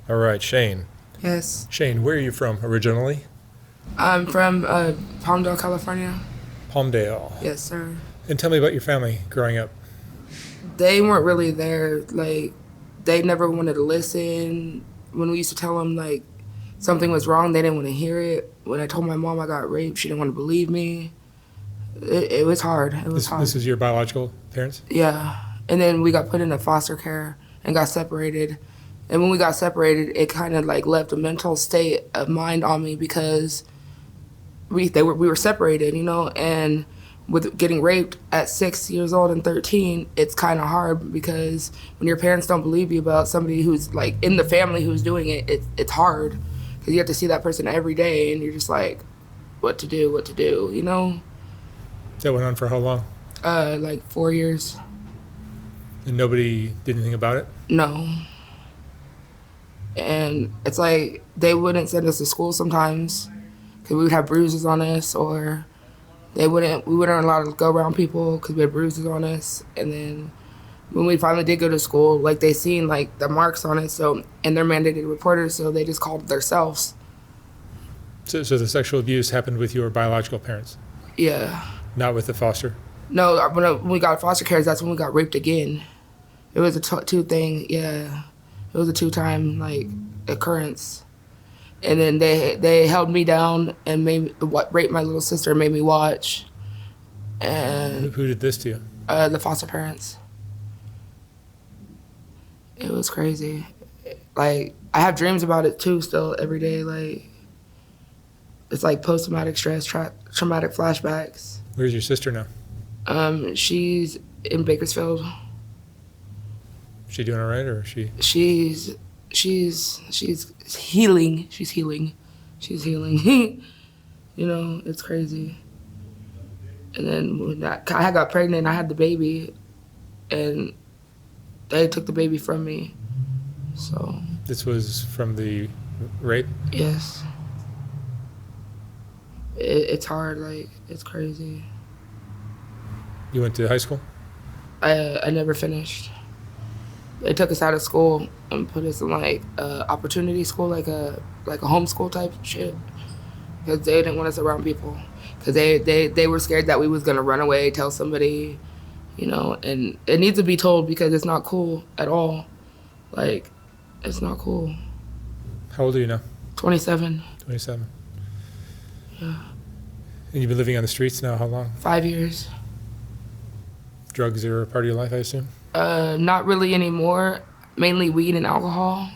All right, Shane. Yes. Shane, where are you from originally? I'm from Palmdale, California. Palmdale. Yes, sir. And tell me about your family growing up. They weren't really there. Like, they never wanted to listen. When we used to tell them, like, something was wrong, they didn't want to hear it. When I told my mom I got raped, she didn't want to believe me. It was hard. It was hard. This is your biological parents? Yeah. And then we got put into foster care and got separated. And when we got separated, it kind of, like, left a mental state of mind on me because we were separated, you know, and with getting raped at 6 years old and 13, it's kind of hard because when your parents don't believe you about somebody who's like in the family who's doing it, it's hard because you have to see that person every day and you're just like, what to do, you know? That went on for how long? Like 4 years. And nobody did anything about it? No. And it's like they wouldn't send us to school sometimes because we would have bruises on us, or we weren't allowed to go around people because we had bruises on us. And then when we finally did go to school, like they seen like the marks on it, and they're mandated reporters, so they just called it themselves. So the sexual abuse happened with your biological parents? Yeah. Not with the foster? No, when we got foster care, that's when we got raped again. It was a two thing, yeah. It was a 2-time like occurrence. And then they held me down and raped my little sister and made me watch. And Who did this to you? the foster parents. It was crazy. Like, I have dreams about it too still every day. Like, it's like post-traumatic stress, traumatic flashbacks. Where's your sister now? She's in Bakersfield. Is she doing all right, or is she? She's healing. She's healing. You know, it's crazy. And then when I got pregnant, I had the baby, and they took the baby from me. So. This was from the rape? Yes. It's hard. Like, it's crazy. You went to high school? I never finished. They took us out of school and put us in like opportunity school, like a homeschool type shit, because they didn't want us around people, because they were scared that we was gonna run away, tell somebody, you know, and it needs to be told because it's not cool at all. Like, it's not cool. How old are you now? 27. 27. Yeah. And you've been living on the streets now how long? 5 years. Drugs are a part of your life, I assume? Not really anymore. Mainly weed and alcohol,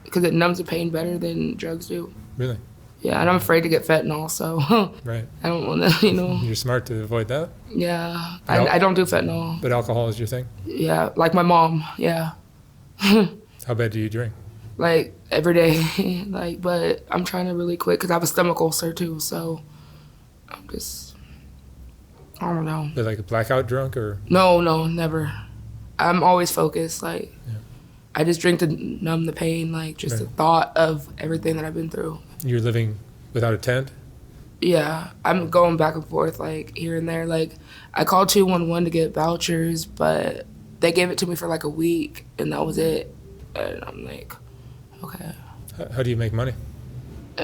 because it numbs the pain better than drugs do. Really? Yeah, and I'm afraid to get fentanyl, so right. I don't want to, you know. You're smart to avoid that? Yeah, I don't do fentanyl. But alcohol is your thing? Yeah, like my mom, yeah. How bad do you drink? Like, every day. Like, but I'm trying to really quit because I have a stomach ulcer too, so I'm just, I don't know. But like a blackout drunk, or? No, never. I'm always focused, like, yeah. I just drink to numb the pain, like, just the thought of everything that I've been through. You're living without a tent? Yeah, I'm going back and forth, like, here and there. Like, I called 211 to get vouchers, but they gave it to me for like a week, and that was it. And I'm like, okay. How do you make money?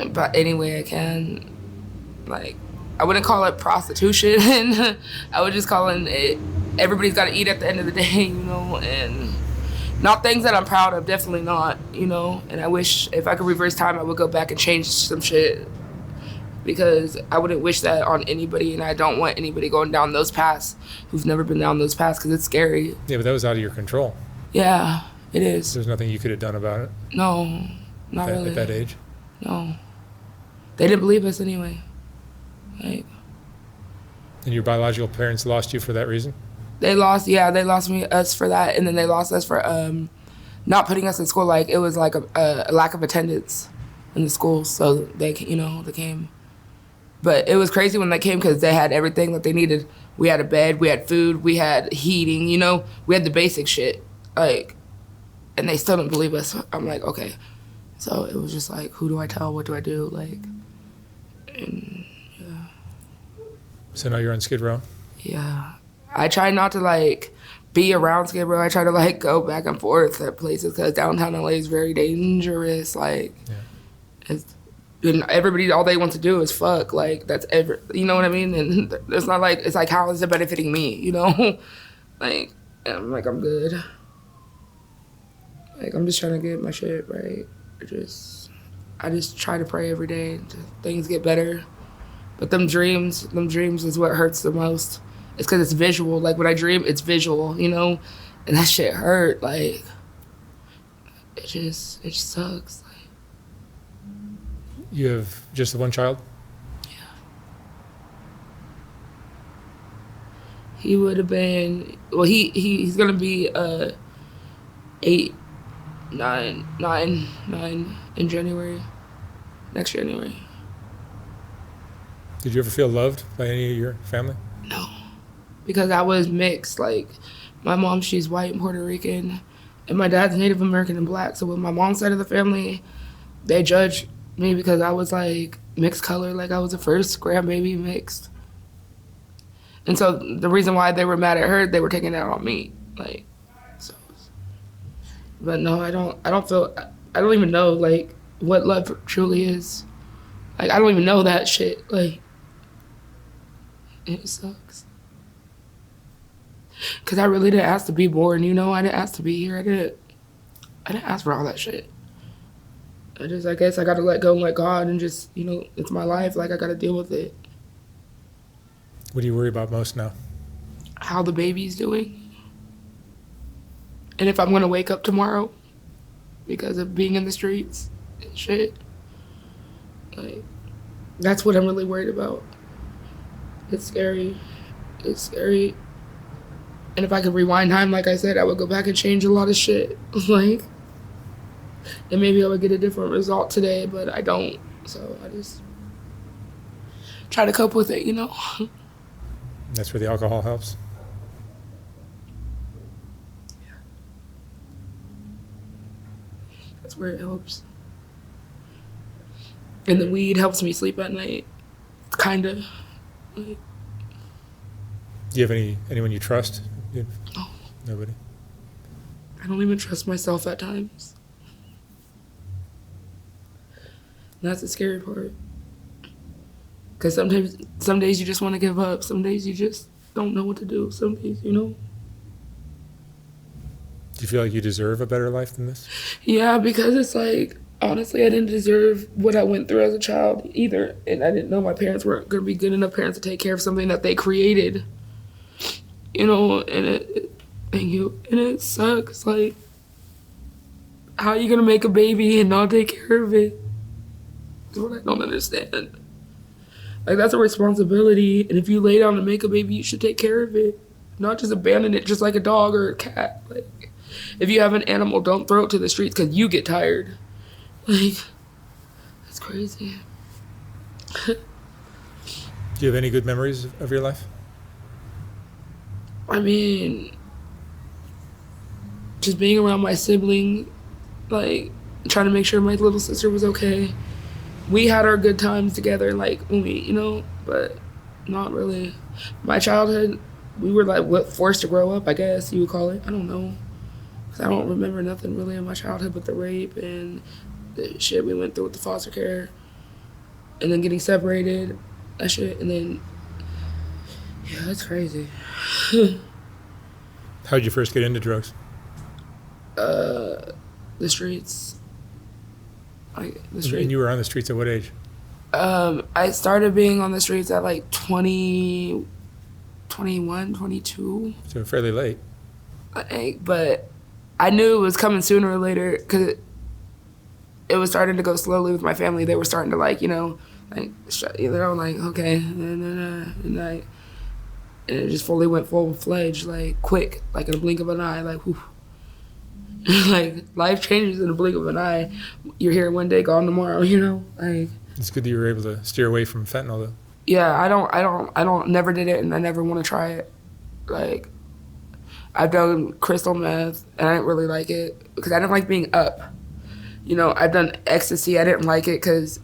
But any way I can. Like, I wouldn't call it prostitution. I would just call it, everybody's got to eat at the end of the day, you know, and not things that I'm proud of, definitely not, you know. And I wish if I could reverse time, I would go back and change some shit, because I wouldn't wish that on anybody, and I don't want anybody going down those paths who've never been down those paths, because it's scary. Yeah, but that was out of your control. Yeah, it is. There's nothing you could have done about it? No, not really. At that age? No. They didn't believe us anyway. Like, and your biological parents lost you for that reason? They lost us for that, and then they lost us for not putting us in school. Like, it was like a lack of attendance in the school, so they came. But it was crazy when they came because they had everything that they needed. We had a bed, we had food, we had heating, you know, we had the basic shit, like, and they still didn't believe us. I'm like, okay. So it was just like, who do I tell? What do I do? Like, and yeah. So now you're on Skid Row? Yeah. I try not to, like, be around Skid Row. I try to like go back and forth at places because downtown LA is very dangerous. Like, it's, and everybody, all they want to do is fuck. Like, that's you know what I mean? And it's not like, it's like, how is it benefiting me, you know? Like, and I'm like, I'm good. Like, I'm just trying to get my shit right. I just try to pray every day to things get better. But them dreams is what hurts the most. It's because it's visual. Like, when I dream, it's visual, you know? And that shit hurt. Like, it just sucks. Like, You have just the one child? yeah. He would have been, well, he's going to be 9 in January. Next January. Did you ever feel loved by any of your family? No. Because I was mixed. Like, my mom, she's white and Puerto Rican, and my dad's Native American and black. So with my mom's side of the family, they judged me because I was like mixed color, like I was the first grandbaby mixed. And so the reason why they were mad at her, they were taking that on me. Like, so. But no, I don't even know like what love truly is. Like, I don't even know that shit. Like, it sucks. Cause I really didn't ask to be born, you know? I didn't ask to be here. I didn't ask for all that shit. I guess I gotta let go and let God and just, you know, it's my life. Like, I gotta deal with it. What do you worry about most now? How the baby's doing. And if I'm gonna wake up tomorrow because of being in the streets and shit. Like, that's what I'm really worried about. It's scary. It's scary. And if I could rewind time, like I said, I would go back and change a lot of shit. Like, and maybe I would get a different result today, but I don't. So I just try to cope with it, you know? That's where the alcohol helps? Yeah. That's where it helps. And the weed helps me sleep at night. Kinda. Like, Do you have anyone you trust? no. Nobody? I don't even trust myself at times. And that's the scary part. Because some days you just want to give up. Some days you just don't know what to do. Some days, you know? Do you feel like you deserve a better life than this? Yeah, because it's like, honestly, I didn't deserve what I went through as a child either. And I didn't know my parents weren't going to be good enough parents to take care of something that they created. You know, and it sucks. Like, how are you going to make a baby and not take care of it? That's what I don't understand. Like, that's a responsibility. And if you lay down to make a baby, you should take care of it. Not just abandon it just like a dog or a cat. Like, if you have an animal, don't throw it to the streets because you get tired. Like, that's crazy. Do you have any good memories of your life? I mean, just being around my sibling, like, trying to make sure my little sister was okay. We had our good times together, like, when we, you know, but not really. My childhood, we were, like, forced to grow up, I guess you would call it. I don't know. Because I don't remember nothing really in my childhood but the rape and the shit we went through with the foster care. And then getting separated, that shit, and then, yeah, that's crazy. How did you first get into drugs? The streets. Like, the streets. And you were on the streets at what age? I started being on the streets at like 20, 21, 22. So fairly late. But I knew it was coming sooner or later because it was starting to go slowly with my family. They were starting to, like, you know, like, like, okay, and it just fully went full-fledged, like, quick, like in a blink of an eye, like, whew. Like, life changes in a blink of an eye. You're here one day, gone tomorrow, you know? Like, It's good that you were able to steer away from fentanyl, though. yeah, I never did it, and I never want to try it. Like, I've done crystal meth, and I didn't really like it because I didn't like being up. You know, I've done ecstasy, I didn't like it because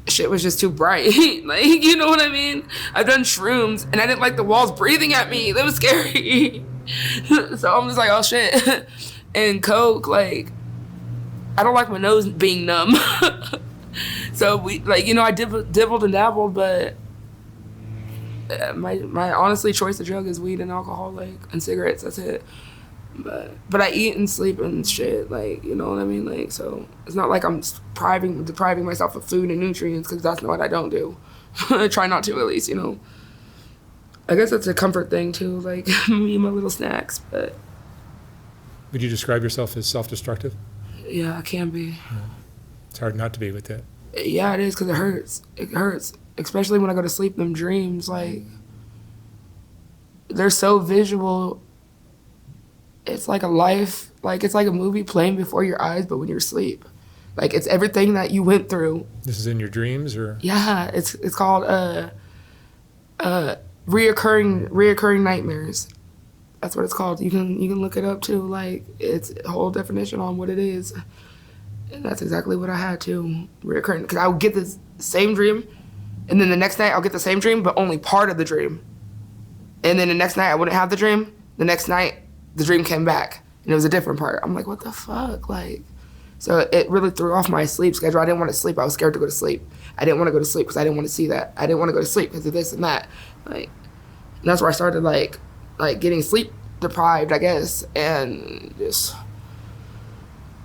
shit was just too bright. Like, you know what I mean? I've done shrooms, and I didn't like the walls breathing at me. That was scary. So I'm just like, oh shit. And coke, like, I don't like my nose being numb. So we, like, you know, I dibbled and dabbled, but my honestly choice of drug is weed and alcohol, like, and cigarettes. That's it. But I eat and sleep and shit, like, you know what I mean? Like, so it's not like I'm depriving myself of food and nutrients, because that's what I don't do. I try not to, at least, you know. I guess it's a comfort thing too, like me and my little snacks, but. Would you describe yourself as self-destructive? Yeah, I can be. Yeah. It's hard not to be with that. Yeah, it is, because it hurts. It hurts, especially when I go to sleep. Them dreams, like, they're so visual. It's like a life, like it's like a movie playing before your eyes, but when you're asleep. Like, it's everything that you went through. This is in your dreams, or? Yeah, it's called reoccurring nightmares. That's what it's called. You can look it up too. Like, it's a whole definition on what it is. And that's exactly what I had to, reoccurring. Because I would get the same dream, and then the next night I'll get the same dream, but only part of the dream. And then the next night I wouldn't have the dream. The next night the dream came back, and it was a different part. I'm like, what the fuck? Like, so it really threw off my sleep schedule. I didn't want to sleep. I was scared to go to sleep. I didn't want to go to sleep because I didn't want to see that. I didn't want to go to sleep because of this and that. Like, and that's where I started, like getting sleep deprived, I guess, and it's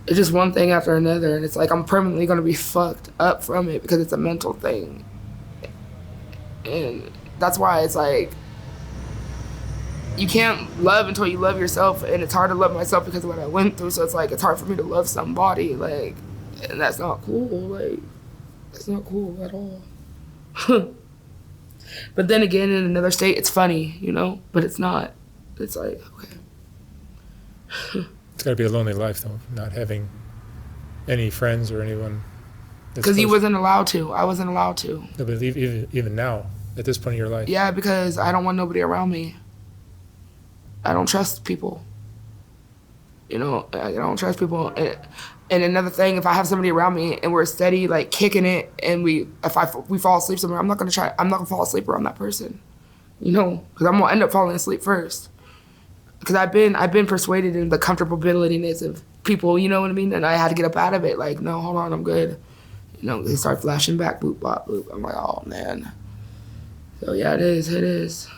just one thing after another, and it's like I'm permanently gonna be fucked up from it because it's a mental thing, and that's why it's like you can't love until you love yourself, and it's hard to love myself because of what I went through. So it's like it's hard for me to love somebody, like, and that's not cool. Like, it's not cool at all. But then again, in another state, it's funny, you know, but it's not. It's like, okay. It's got to be a lonely life, though, not having any friends or anyone. Because he wasn't allowed to. I wasn't allowed to. No, but even now, at this point in your life. Yeah, because I don't want nobody around me. I don't trust people. You know, I don't trust people. And another thing, if I have somebody around me and we're steady, like, kicking it, and we fall asleep somewhere, I'm not gonna fall asleep around that person. You know, because I'm gonna end up falling asleep first. Because I've been persuaded in the comfortabilityness of people, you know what I mean? And I had to get up out of it. Like, no, hold on, I'm good. You know, they start flashing back, boop, bop, boop. I'm like, oh, man. So, yeah, it is.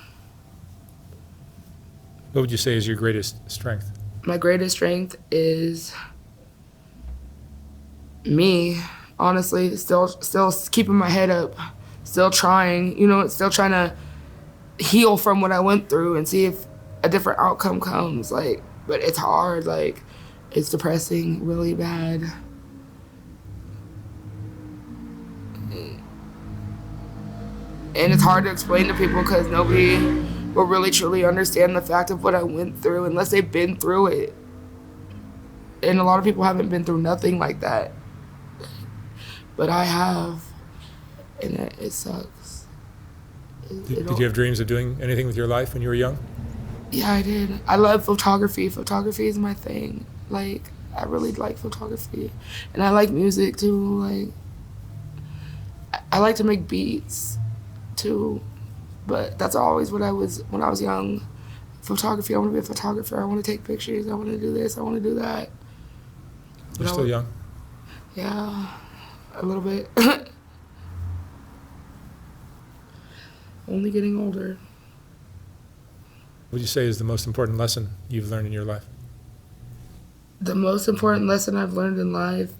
What would you say is your greatest strength? My greatest strength is me, honestly, still keeping my head up, still trying, you know, still trying to heal from what I went through and see if a different outcome comes, like, but it's hard, like, it's depressing really bad. And it's hard to explain to people because nobody will really truly understand the fact of what I went through unless they've been through it. And a lot of people haven't been through nothing like that. But I have, and it sucks. Did you have dreams of doing anything with your life when you were young? Yeah, I did. I love photography. Photography is my thing. Like, I really like photography. And I like music, too. Like, I like to make beats, too. But that's always what I was when I was young. Photography, I want to be a photographer. I want to take pictures. I want to do this. I want to do that. You're still young? Yeah, a little bit. Only getting older. What would you say is the most important lesson you've learned in your life? The most important lesson I've learned in life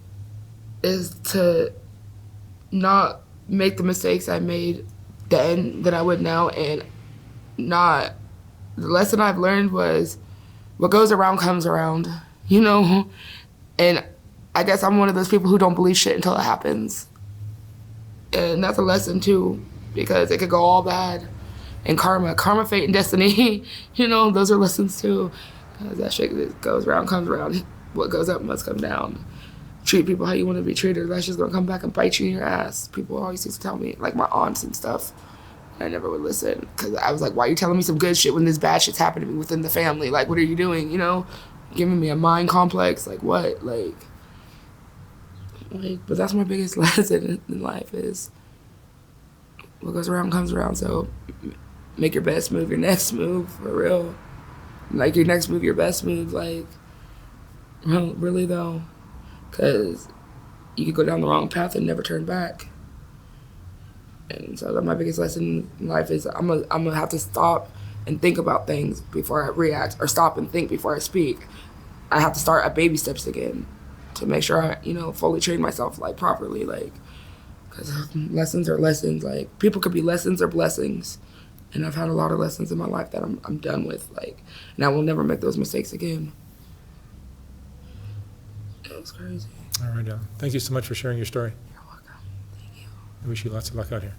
is to not make the mistakes I made then that I would now, and not. The lesson I've learned was what goes around comes around, you know? And I guess I'm one of those people who don't believe shit until it happens. And that's a lesson too, because it could go all bad. And karma, fate, and destiny, you know, those are lessons too. Because that shit that goes around comes around. What goes up must come down. Treat people how you want to be treated. That's just gonna come back and bite you in your ass. People always used to tell me, like my aunts and stuff. I never would listen because I was like, why are you telling me some good shit when this bad shit's happening to me within the family? Like, what are you doing, you know? Giving me a mind complex, like what? Like, but that's my biggest lesson in life is what goes around comes around. So make your best move, your next move, for real. Like, your next move, your best move. Like, well, really, though. Because you could go down the wrong path and never turn back. And so my biggest lesson in life is I'm gonna have to stop and think about things before I react, or stop and think before I speak. I have to start at baby steps again to make sure I, fully train myself, like, properly, like, because lessons are lessons. Like, people could be lessons or blessings, and I've had a lot of lessons in my life that I'm done with, like, and I will never make those mistakes again. It was crazy. All right, thank you so much for sharing your story. You're welcome. Thank you. I wish you lots of luck out here.